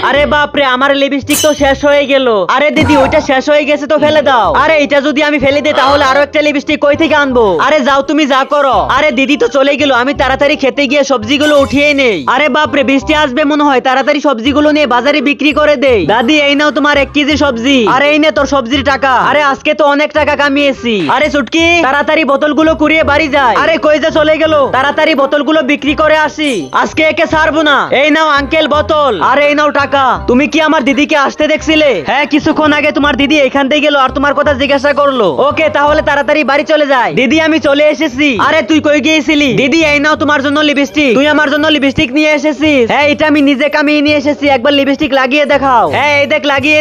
আরে বাপরে, আমার লিপস্টিক তো শেষ হয়ে গেল। আরে দিদি, ওইটা শেষ হয়ে গেছে তো ফেলে দাও। আরে এটা যদি আমি ফেলে দিই তাহলে আরো একটা লিপস্টিক কই থেকে আনবো? আরে যাও, তুমি যা করো। আরে দিদি তো চলে গেল, আমি তাড়াতাড়ি খেতে গিয়ে সবজিগুলো উঠিয়ে নেই। আরে বাপরে, বৃষ্টি আসবে মনে হয়, তাড়াতাড়ি সবজিগুলো নিয়ে বাজারে বিক্রি করে দেই। দাদি, এই নাও তোমার 1 কেজি সবজি। আরে এই নে তোর সবজির টাকা। আরে আজকে তো অনেক টাকা কামিয়েছি। আরে চুটকি, তাড়াতাড়ি বোতলগুলো কুড়িয়ে বাড়ি যায়। আরে কই যে চলে গেল, তাড়াতাড়ি বোতলগুলো বিক্রি করে আসি, আজকে একে ছাড়বো না। এই নাও আঙ্কেল বোতল, আর এই নাও টাকা। তুমি কি আমার দিদিকে আসতে দেখছিলে? হ্যাঁ, কিছুক্ষণ আগে তোমার দিদি এখান থেকে গেল আর তোমার কথা জিজ্ঞাসা করলো। ওকে, তাহলে তাড়াতাড়ি বাড়ি চলে যায়। দিদি, আমি চলে এসেছি। আরে তুই কই গিয়েছিলি? দিদি, এই নাও তোমার জন্য লিপস্টিক। তুই আমার জন্য লিপস্টিক নিয়ে এসেছিস? হ্যাঁ, এটা আমি নিজে কামিয়ে নিয়ে এসেছি, একবার লিপস্টিক লাগিয়ে দেখাও। হ্যাঁ, এই দেখ লাগিয়ে